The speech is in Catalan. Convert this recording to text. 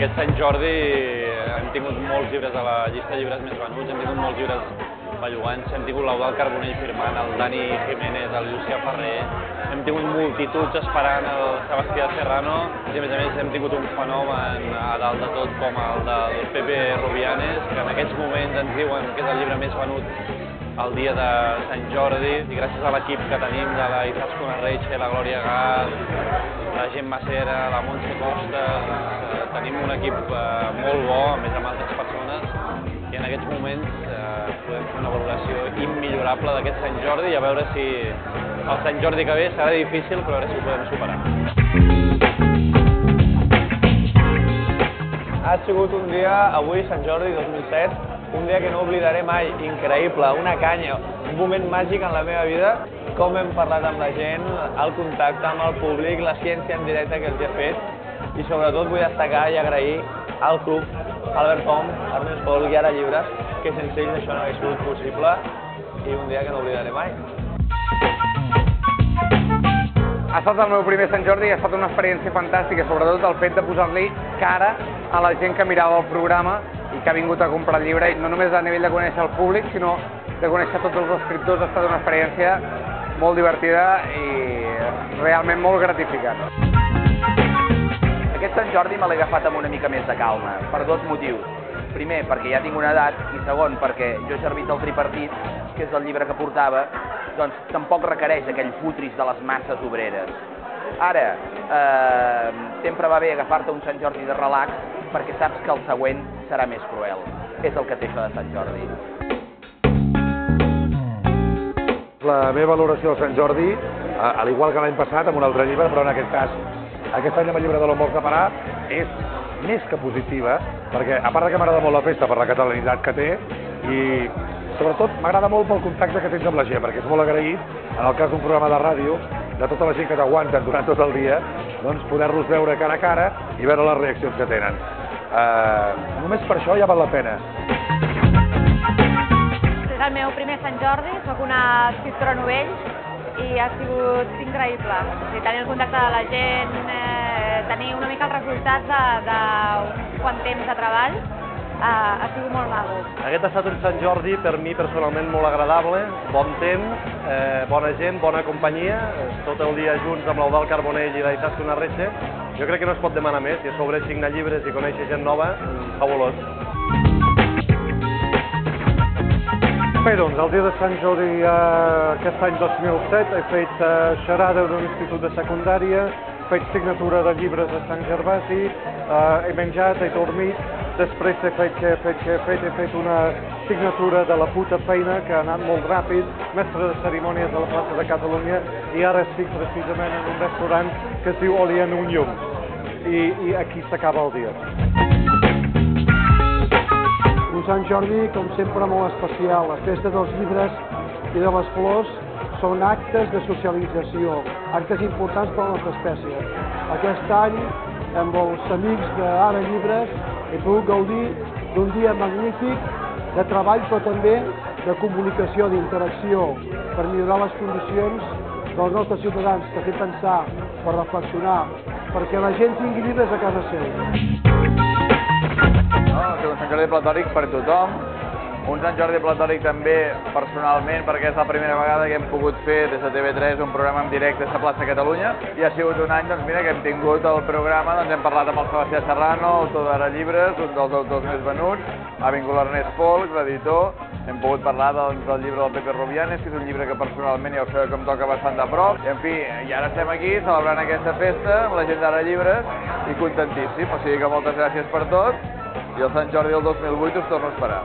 Aquest Sant Jordi hem tingut molts llibres a la llista de llibres més venuts, hem tingut molts llibres bellugants, hem tingut l'Eudald Carbonell firmant, el Dani Jiménez, el Llucià Ferrer, hem tingut multituds esperant el Sebastià Serrano i a més hem tingut un fenomen a dalt de tot com el del Pepe Rubianes, que en aquests moments ens diuen que és el llibre més venut el dia de Sant Jordi, i gràcies a l'equip que tenim de la Izaskun Arretxe, la Glòria Gal, la Gent Macera, la Montse Costa, tenim un equip molt bo, a més amb altres persones, i en aquests moments podem fer una valoració immillorable d'aquest Sant Jordi i a veure si el Sant Jordi que ve serà difícil, però a veure si ho podem superar. Ha sigut un dia, avui, Sant Jordi 2007, un dia que no oblidaré mai, increïble, una canya, un moment màgic en la meva vida, com hem parlat amb la gent, el contacte amb el públic, la ciència en directe que els he fet i sobretot vull destacar i agrair al club, Albert Tom, Ernest Folk i Ara Llibres, que sense ells això no hauria sigut possible i un dia que no oblidaré mai. Ha estat el meu primer Sant Jordi i ha estat una experiència fantàstica, sobretot el fet de posar-li cara a la gent que mirava el programa i que ha vingut a comprar el llibre, i no només a nivell de conèixer el públic, sinó de conèixer tots els escriptors. Ha estat una experiència molt divertida i realment molt gratificant. Aquest Sant Jordi me l'he agafat amb una mica més de calma, per dos motius. Primer, perquè ja tinc una edat, i segon, perquè Jo he servit al Tripartit, que és el llibre que portava, doncs tampoc requereix aquell futris de les masses obreres. Ara, sempre va bé agafar-te un Sant Jordi de relax, perquè saps que el següent serà més cruel. És el que té això de Sant Jordi. La meva valoració del Sant Jordi, al igual que l'any passat, amb un altre llibre, però en aquest cas, aquest any amb el llibre de l'Homol Caparà, és més que positiva, perquè a part que m'agrada molt la festa per la catalanitat que té, i sobretot m'agrada molt pel contacte que tens amb la gent, perquè és molt agraït, en el cas d'un programa de ràdio, de tota la gent que t'aguanten durant tot el dia, doncs poder-los veure cara a cara i veure les reaccions que tenen. Només per això ja val la pena. És el meu primer Sant Jordi, soc una escriptora novell i ha sigut increïble. Tenir el contacte de la gent, tenir una mica els resultats d'un quant temps de treball, ha sigut molt maco. Aquest ha estat un Sant Jordi per mi personalment molt agradable, bon temps, bona gent, bona companyia, tot el dia junts amb l'Eudald Carbonell i la Izaskun Arretxe. Jo crec que no es pot demanar més, i a sobre signar llibres i conèixer gent nova, fabulós. Bé, doncs, el dia de Sant Jordi aquest any 2007 he fet xerrada d'un institut de secundària, he fet signatura de llibres a Sant Gervasi, he menjat, he dormit, després he fet una signatura de La puta feina, que ha anat molt ràpid, mestre de cerimònies a la plaça de Catalunya, i ara estic precisament en un restaurant que es diu Oli en un llum, i aquí s'acaba el dia. Un Sant Jordi, com sempre, molt especial. La festa dels llibres i de les flors són actes de socialització, actes importants per a la nostra espècie. Aquest any, amb els amics d'Ara Llibres, he pogut gaudir d'un dia magnífic de treball, però també de comunicació, d'interacció, per millorar les condicions dels nostres ciutadans, per fer pensar, per reflexionar, perquè la gent tingui llibres a casa seva. Ha sigut un Sant Jordi platòric per tothom, un Sant Jordi platòric també personalment, perquè és la primera vegada que hem pogut fer des de TV3 un programa en directe a la plaça Catalunya, i ha sigut un any, doncs mira, que hem tingut el programa, doncs hem parlat amb el Sebastià Serrano, autor d'Ara Llibres, un dels autors més venuts, ha vingut l'Ernest Folk, l'editor, hem pogut parlar doncs, del llibre del Pepe Rubianes, que és un llibre que personalment ja ho sabeu que em toca bastant de prop, i en fi, i ara estem aquí celebrant aquesta festa amb la gent d'Ara Llibres i contentíssim, o sigui que moltes gràcies per tot, i el Sant Jordi del 2008 us torno a esperar.